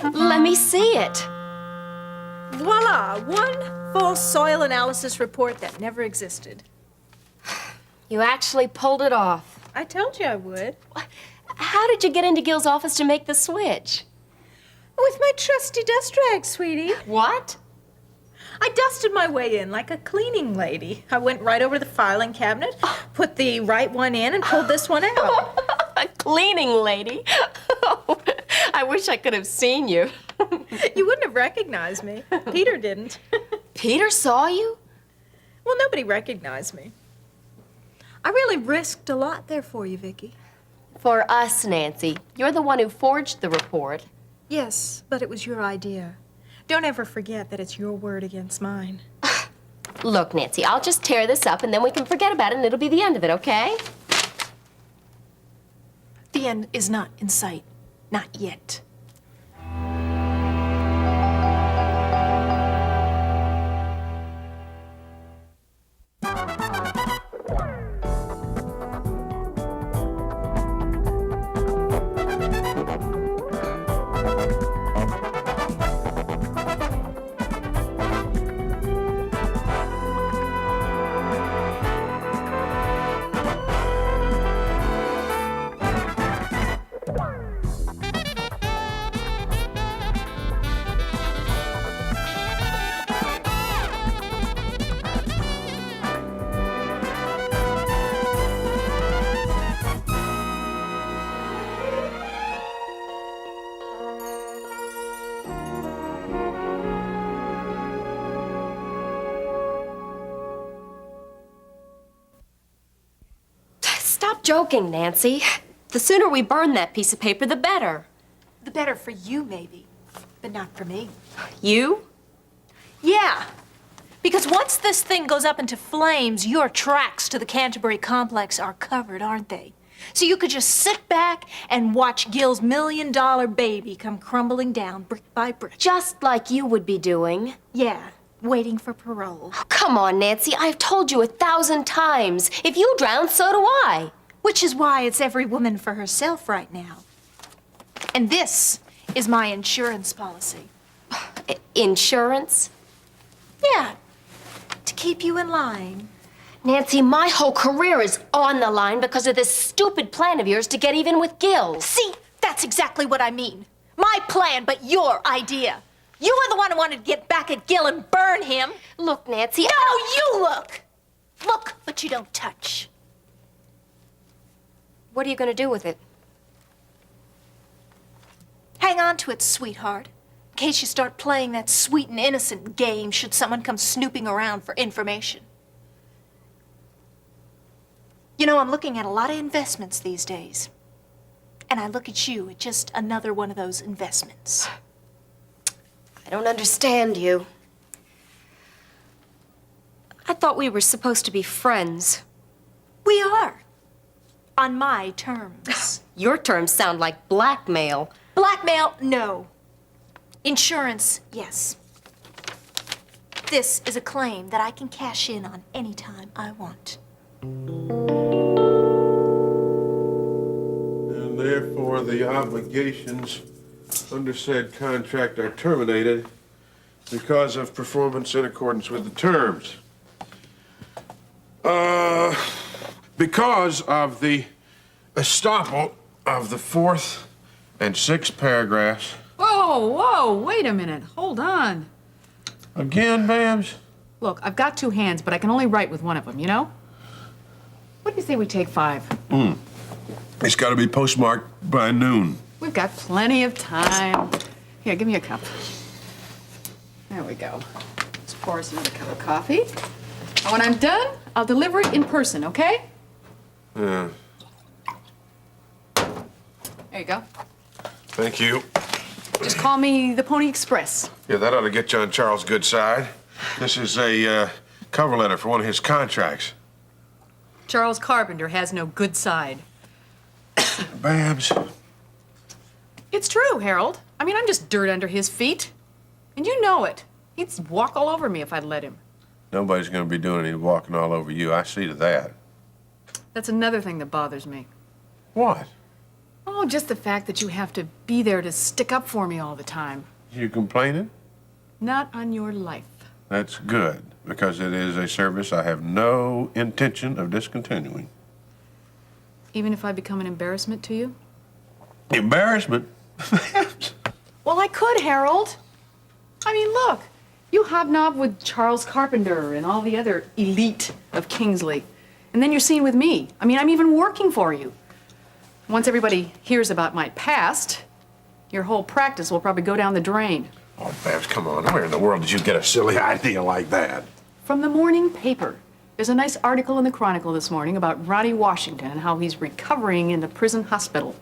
Let me see it. Voila! One full soil analysis report that never existed. You actually pulled it off. I told you I would. How did you get into Gil's office to make the switch? With my trusty dust rag, sweetie. What? I dusted my way in like a cleaning lady. I went right over to the filing cabinet, put the right one in, and pulled this one out. A cleaning lady? I wish I could have seen you. You wouldn't have recognized me. Peter didn't. Peter saw you? Well, nobody recognized me. I really risked a lot there for you, Vicki. For us, Nancy. You're the one who forged the report. Yes, but it was your idea. Don't ever forget that it's your word against mine. Look, Nancy, I'll just tear this up and then we can forget about it and it'll be the end of it, okay? The end is not in sight. Not yet. Stop joking, Nancy. The sooner we burn that piece of paper, the better. The better for you, maybe, but not for me. You? Yeah, because once this thing goes up into flames, your tracks to the Canterbury complex are covered, aren't they? So you could just sit back and watch Gil's $1 million baby come crumbling down brick by brick. Just like you would be doing. Yeah, waiting for parole. Oh, come on, Nancy. I've told you 1,000 times. If you drown, so do I. Which is why it's every woman for herself right now. And this is my insurance policy. Insurance? Yeah, to keep you in line. Nancy, my whole career is on the line because of this stupid plan of yours to get even with Gil. See, that's exactly what I mean. My plan, but your idea. You were the one who wanted to get back at Gil and burn him. Look, Nancy. No, you look! Look, but you don't touch. What are you going to do with it? Hang on to it, sweetheart, in case you start playing that sweet and innocent game should someone come snooping around for information. You know, I'm looking at a lot of investments these days. And I look at you at just another one of those investments. I don't understand you. I thought we were supposed to be friends. We are. On my terms. Your terms sound like blackmail. Blackmail, no. Insurance, yes. This is a claim that I can cash in on any time I want. And therefore, the obligations under said contract are terminated because of performance in accordance with the terms. Because of the estoppel of the 4th and 6th paragraphs. Whoa, wait a minute. Hold on. Again, Babs? Look, I've got 2 hands, but I can only write with one of them, you know? What do you say we take 5? It's got to be postmarked by noon. We've got plenty of time. Here, give me a cup. There we go. Let's pour us another cup of coffee. And when I'm done, I'll deliver it in person, okay? Yeah. There you go. Thank you. Just call me the Pony Express. Yeah, that ought to get you on Charles' good side. This is a cover letter for one of his contracts. Charles Carpenter has no good side. Babs. It's true, Harold. I mean, I'm just dirt under his feet. And you know it. He'd walk all over me if I'd let him. Nobody's going to be doing any walking all over you. I see to that. That's another thing that bothers me. What? Oh, just the fact that you have to be there to stick up for me all the time. You complaining? Not on your life. That's good, because it is a service I have no intention of discontinuing. Even if I become an embarrassment to you? Embarrassment? Well, I could, Harold. I mean, look, you hobnob with Charles Carpenter and all the other elite of Kingsley. And then you're seen with me. I mean, I'm even working for you. Once everybody hears about my past, your whole practice will probably go down the drain. Oh, Babs, come on. Where in the world did you get a silly idea like that? From the morning paper. There's a nice article in the Chronicle this morning about Ronnie Washington and how he's recovering in the prison hospital.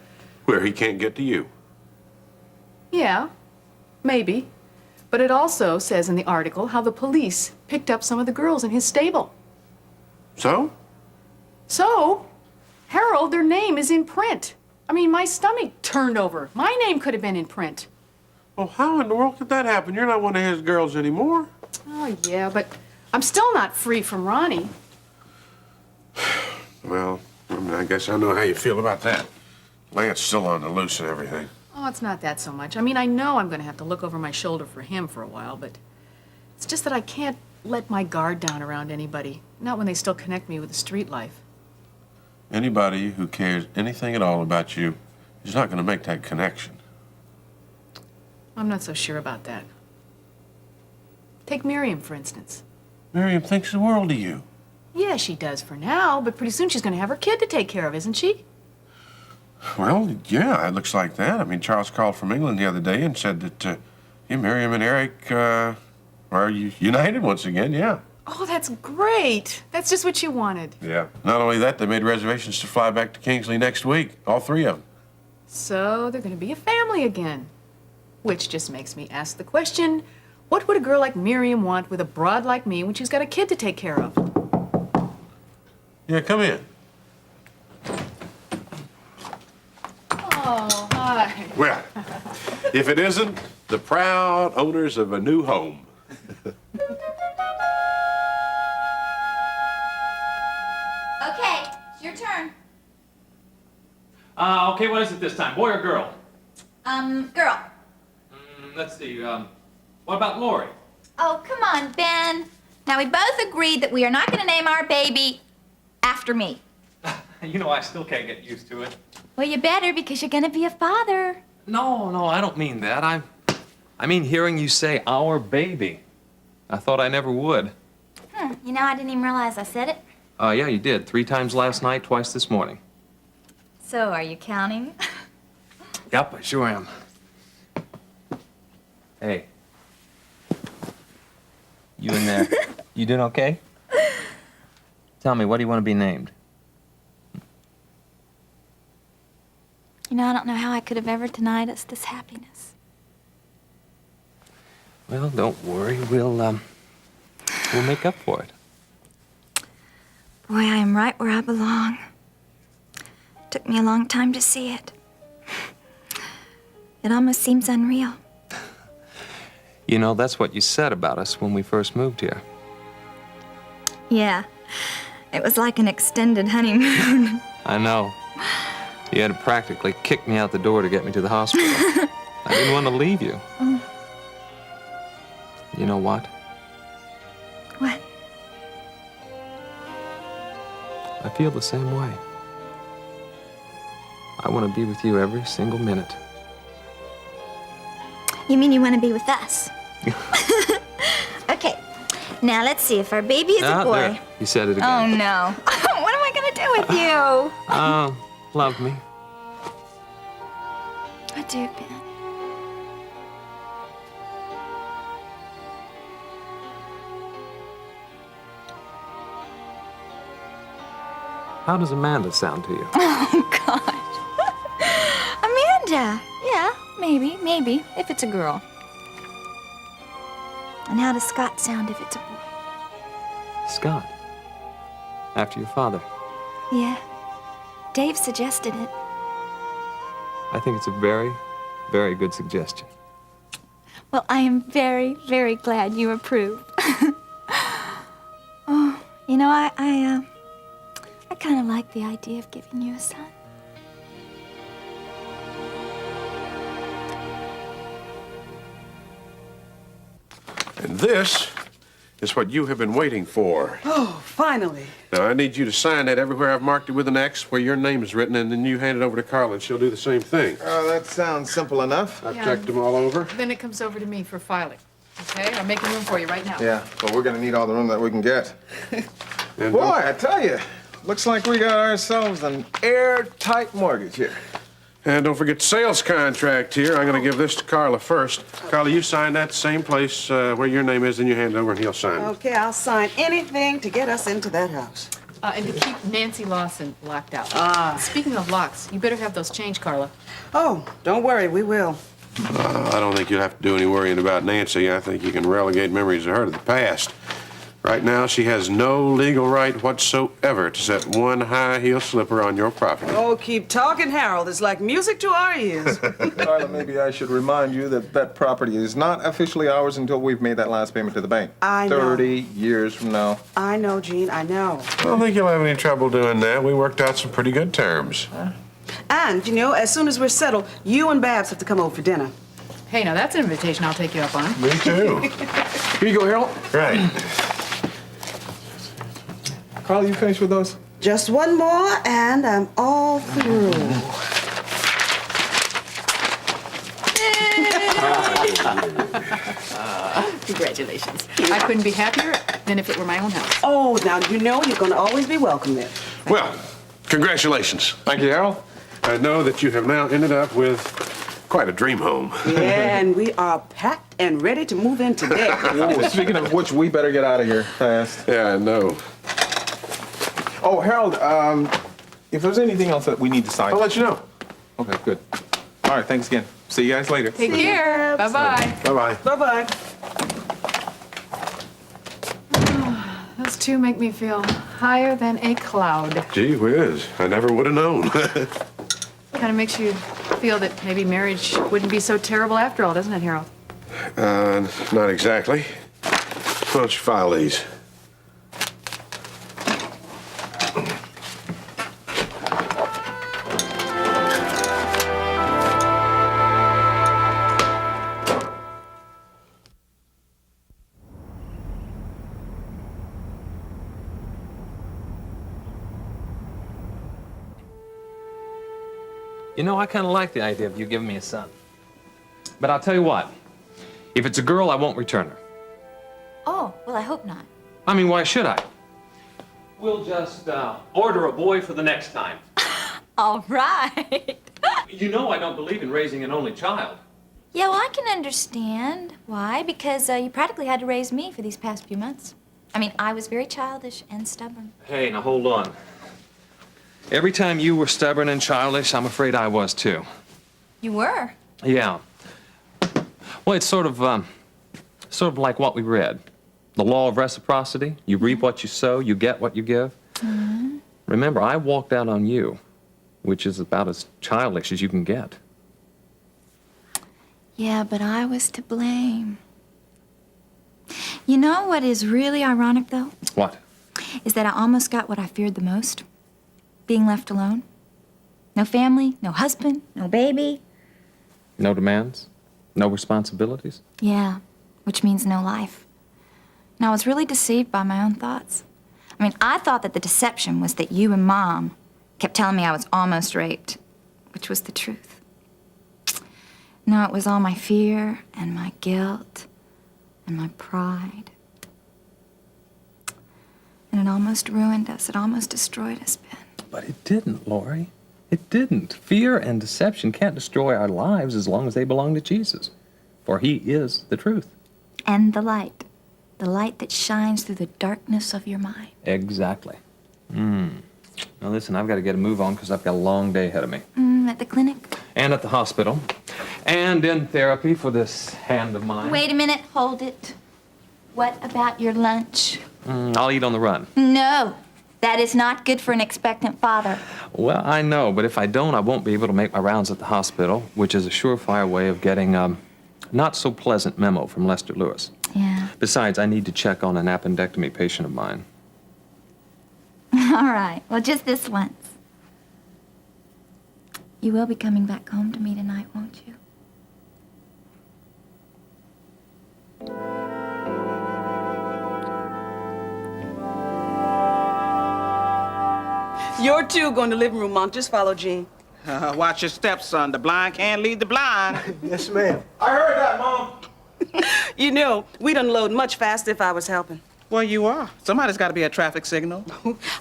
Where he can't get to you. Yeah, maybe. But it also says in the article how the police picked up some of the girls in his stable. So? So, Harold, their name is in print. I mean, my stomach turned over. My name could have been in print. Well, how in the world could that happen? You're not one of his girls anymore. Oh, yeah, but I'm still not free from Ronnie. Well, I guess I know how you feel about that. Lance's still on the loose and everything. Oh, it's not that so much. I mean, I know I'm going to have to look over my shoulder for him for a while, but it's just that I can't let my guard down around anybody. Not when they still connect me with the street life. Anybody who cares anything at all about you is not going to make that connection. I'm not so sure about that. Take Miriam, for instance. Miriam thinks the world of you. Yeah, she does for now, but pretty soon she's going to have her kid to take care of, isn't she? Well, yeah, it looks like that. I mean, Charles called from England the other day and said that Miriam and Eric are united once again, yeah. Oh, that's great. That's just what you wanted. Yeah. Not only that, they made reservations to fly back to Kingsley next week, all three of them. So they're going to be a family again. Which just makes me ask the question, what would a girl like Miriam want with a broad like me when she's got a kid to take care of? Yeah, come in. Oh, hi. Well, if it isn't the proud owners of a new home. Okay, it's your turn. Okay, what is it this time, boy or girl? Girl. Let's see, what about Lori? Oh, come on, Ben. Now, we both agreed that we are not going to name our baby after me. You know, I still can't get used to it. Well, you better, because you're going to be a father. No, I don't mean that. I mean hearing you say our baby. I thought I never would. You know, I didn't even realize I said it. Yeah, you did. 3 times last night, twice this morning. So, are you counting? Yep, I sure am. Hey. You in there? You doing okay? Tell me, what do you want to be named? You know, I don't know how I could have ever denied us this happiness. Well, don't worry. We'll make up for it. Boy, I am right where I belong. Took me a long time to see it. It almost seems unreal. You know, that's what you said about us when we first moved here. Yeah, it was like an extended honeymoon. I know. You had to practically kick me out the door to get me to the hospital. I didn't want to leave you. You know what? What? I feel the same way. I want to be with you every single minute. You mean you want to be with us? Okay, now let's see if our baby is a boy. There. You said it Oh, again. no. What am I going to do with you? Oh, love me. I do, Ben. How does Amanda sound to you? Oh, gosh. Amanda. Yeah, maybe, if it's a girl. And how does Scott sound if it's a boy? Scott. After your father. Yeah. Dave suggested it. I think it's a very, very good suggestion. Well, I am very, very glad you approve. Oh, you know, I kind of like the idea of giving you a son. And this is what you have been waiting for. Oh, finally. Now, I need you to sign that everywhere I've marked it with an X where your name is written, and then you hand it over to Carla, and she'll do the same thing. That sounds simple enough. I've checked them all over. Then it comes over to me for filing. Okay? I'm making room for you right now. Yeah, but we're gonna need all the room that we can get. And Boy, I tell you, looks like we got ourselves an airtight mortgage here. And don't forget the sales contract here. I'm going to give this to Carla first. Carla, you sign that same place where your name is, and you hand it over, and he'll sign it. Okay, I'll sign anything to get us into that house. And to keep Nancy Lawson locked out. Speaking of locks, you better have those changed, Carla. Oh, don't worry, we will. I don't think you'll have to do any worrying about Nancy. I think you can relegate memories of her to the past. Right now, she has no legal right whatsoever to set one high-heel slipper on your property. Oh, keep talking, Harold. It's like music to our ears. Carla, maybe I should remind you that that property is not officially ours until we've made that last payment to the bank. I know. 30 years from now. I know, Gene, I know. I don't think you'll have any trouble doing that. We worked out some pretty good terms. And, you know, as soon as we're settled, you and Babs have to come over for dinner. Hey, now that's an invitation I'll take you up on. Me too. Here you go, Harold. Right. Carla, you finished with those? Just one more, and I'm all through. Congratulations. I couldn't be happier than if it were my own house. Oh, now, you know you're going to always be welcome there. Well, congratulations. Thank you, Harold. I know that you have now ended up with quite a dream home. Yeah, and we are packed and ready to move in today. Oh, speaking of which, we better get out of here fast. Yeah, I know. Oh, Harold, if there's anything else that we need to sign. I'll let you know. Okay, good. All right, thanks again. See you guys later. Take care. Bye-bye. Bye-bye. Bye-bye. Those two make me feel higher than a cloud. Gee whiz, I never would have known. Kind of makes you feel that maybe marriage wouldn't be so terrible after all, doesn't it, Harold? Not exactly. Why don't you file these? You know, I kind of like the idea of you giving me a son. But I'll tell you what, if it's a girl, I won't return her. Oh, well, I hope not. I mean, why should I? We'll just order a boy for the next time. All right. You know I don't believe in raising an only child. Yeah, well, I can understand why, because you practically had to raise me for these past few months. I mean, I was very childish and stubborn. Hey, now hold on. Every time you were stubborn and childish, I'm afraid I was too. You were? Yeah. Well, it's sort of like what we read. The law of reciprocity. You reap what you sow, you get what you give. Mm-hmm. Remember, I walked out on you, which is about as childish as you can get. Yeah, but I was to blame. You know what is really ironic, though? What? Is that I almost got what I feared the most. Being left alone. No family, no husband, no baby. No demands? No responsibilities? Yeah, which means no life. And I was really deceived by my own thoughts. I mean, I thought that the deception was that you and Mom kept telling me I was almost raped, which was the truth. No, it was all my fear and my guilt and my pride. And it almost ruined us. It almost destroyed us, Ben. But it didn't, Lori. It didn't. Fear and deception can't destroy our lives as long as they belong to Jesus. For he is the truth. And the light that shines through the darkness of your mind. Exactly. Now listen, I've got to get a move on because I've got a long day ahead of me. At the clinic? And at the hospital. And in therapy for this hand of mine. Wait a minute, hold it. What about your lunch? I'll eat on the run. No, that is not good for an expectant father. Well, I know, but if I don't, I won't be able to make my rounds at the hospital, which is a surefire way of getting a not-so-pleasant memo from Lester Lewis. Yeah. Besides, I need to check on an appendectomy patient of mine. All right, well, just this once. You will be coming back home to me tonight, won't you? You're two going to the living room, Monk. Just follow Jean. Watch your steps, son. The blind can't lead the blind. Yes, ma'am. I heard that, Mom. You know, we'd unload much faster if I was helping. Well, you are. Somebody's got to be a traffic signal.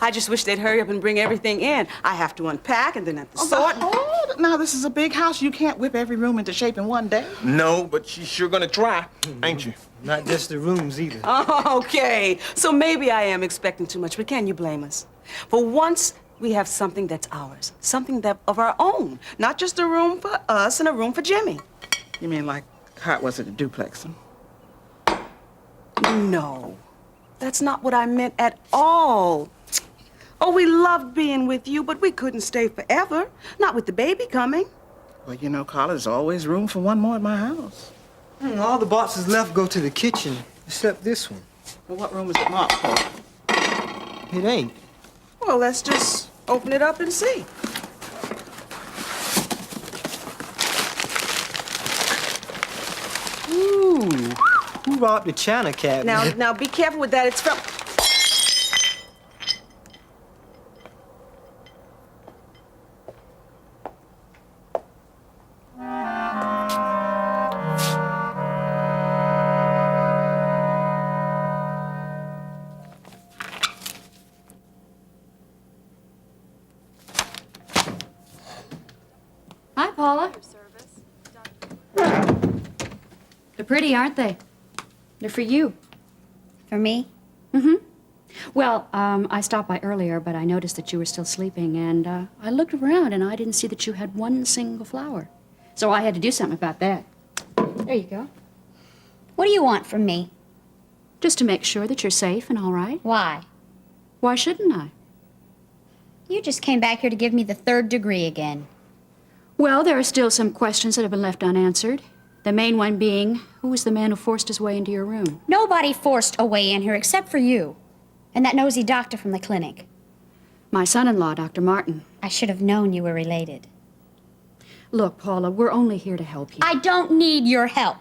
I just wish they'd hurry up and bring everything in. I have to unpack and then have to sort. Oh, now, this is a big house. You can't whip every room into shape in one day. No, but she's sure gonna try, ain't you? Not just the rooms either. Okay, so maybe I am expecting too much, but can you blame us? For once, we have something that's ours, something that of our own, not just a room for us and a room for Jimmy. You mean like, how was it a duplex? No, that's not what I meant at all. Oh, we loved being with you, but we couldn't stay forever, not with the baby coming. Well, you know, Carla, there's always room for one more at my house. All the boxes left go to the kitchen, except this one. Well, what room is it marked for? It ain't. Well, let's just open it up and see. Ooh, who robbed the china cabinet? Now be careful with that. It's from... Hi, Paula. They're pretty, aren't they? They're for you. For me? Well, I stopped by earlier, but I noticed that you were still sleeping, and I looked around, and I didn't see that you had one single flower. So I had to do something about that. There you go. What do you want from me? Just to make sure that you're safe and all right. Why? Why shouldn't I? You just came back here to give me the 3rd degree again. Well, there are still some questions that have been left unanswered. The main one being, who was the man who forced his way into your room? Nobody forced a way in here except for you. And that nosy doctor from the clinic. My son-in-law, Dr. Martin. I should have known you were related. Look, Paula, we're only here to help you. I don't need your help.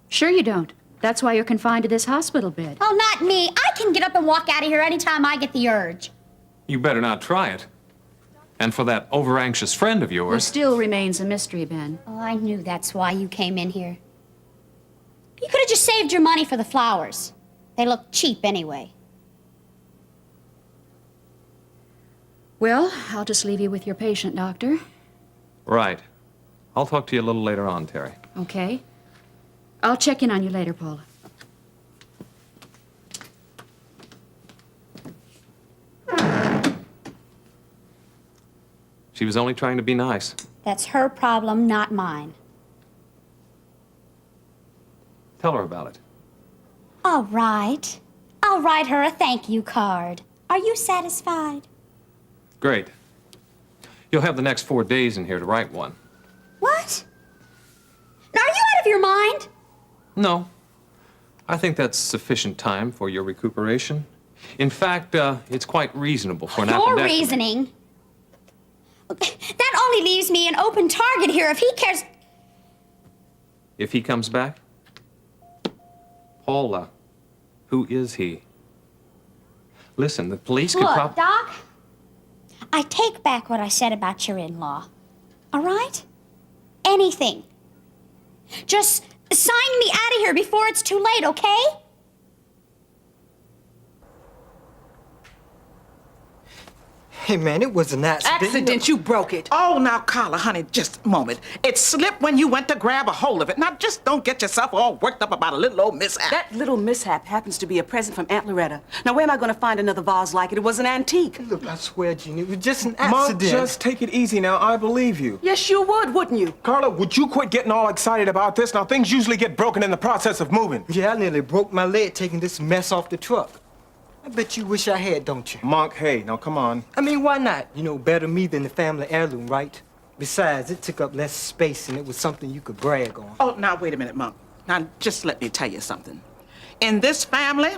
Sure you don't. That's why you're confined to this hospital bed. Oh, not me. I can get up and walk out of here anytime I get the urge. You better not try it. And for that over-anxious friend of There yours... still remains a mystery, Ben. Oh, I knew that's why you came in here. You could have just saved your money for the flowers. They look cheap anyway. Well, I'll just leave you with your patient, Doctor. Right. I'll talk to you a little later on, Terry. Okay? I'll check in on you later, Paula. She was only trying to be nice. That's her problem, not mine. Tell her about it. All right. I'll write her a thank you card. Are you satisfied? Great. You'll have the next 4 days in here to write one. What? Are you out of your mind? No. I think that's sufficient time for your recuperation. In fact, it's quite reasonable for an Your appendectomy. reasoning? That only leaves me an open target here if he cares. If he comes back? Paula, who is he? Listen, the police could Look, Doc, I take back what I said about your in-law. All right? Anything. Just sign me out of here before it's too late, okay? Hey, man, it was an accident. Accident, you broke it. Oh, now, Carla, honey, just a moment. It slipped when you went to grab a hold of it. Now, just don't get yourself all worked up about a little old mishap. That little mishap happens to be a present from Aunt Loretta. Now, where am I going to find another vase like it? It was an antique. Look, I swear, Jean, it was just an Mom, accident. just take it easy now. I believe you. Yes, you would, wouldn't you? Carla, would you quit getting all excited about this? Now, things usually get broken in the process of moving. Yeah, I nearly broke my leg taking this mess off the truck. I bet you wish I had, don't you? Monk, hey, now come on. I mean, why not? You know, better me than the family heirloom, right? Besides, it took up less space and it was something you could brag on. Oh, now, wait a minute, Monk. Now, just let me tell you something. In this family,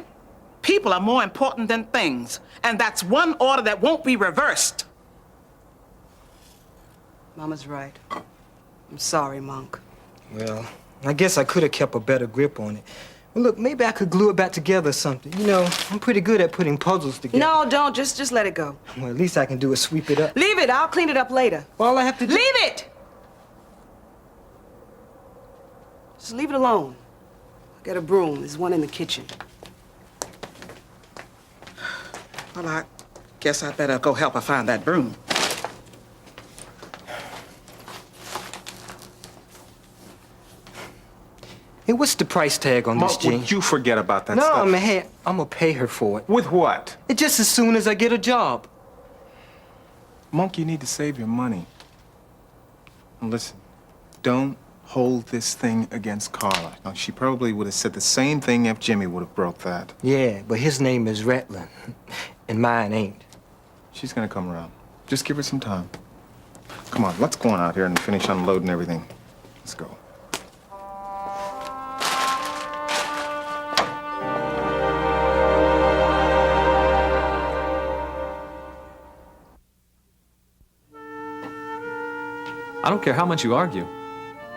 people are more important than things. And that's one order that won't be reversed. Mama's right. I'm sorry, Monk. Well, I guess I could have kept a better grip on it. Well, look, maybe I could glue it back together or something. You know, I'm pretty good at putting puzzles together. No, don't. Just let it go. Well, at least I can do is sweep it up. Leave it. I'll clean it up later. Well, all I have to do... Leave it! Just leave it alone. I'll get a broom. There's one in the kitchen. Well, I guess I better go help her find that broom. Hey, what's the price tag on this, Mark, Jean? would you forget about that No, stuff? man, hey, I'm gonna pay her for it. With what? It's just as soon as I get a job. Monk, you need to save your money. And listen, don't hold this thing against Carla. Now, she probably would have said the same thing if Jimmy would have broke that. Yeah, but his name is Rattlin, and mine ain't. She's gonna come around. Just give her some time. Come on, let's go on out here and finish unloading everything. Let's go. I don't care how much you argue.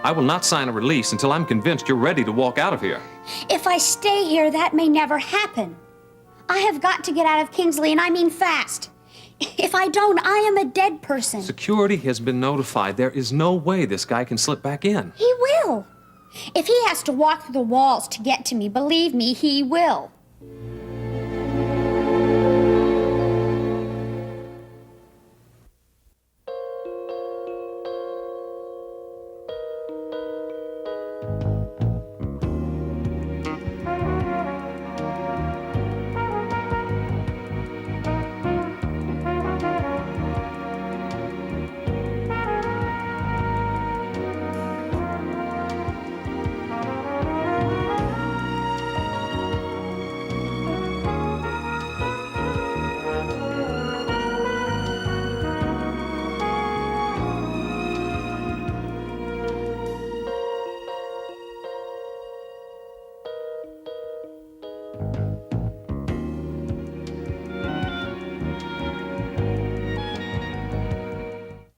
I will not sign a release until I'm convinced you're ready to walk out of here. If I stay here, that may never happen. I have got to get out of Kingsley, and I mean fast. If I don't, I am a dead person. Security has been notified. There is no way this guy can slip back in. He will. If he has to walk through the walls to get to me, believe me, he will.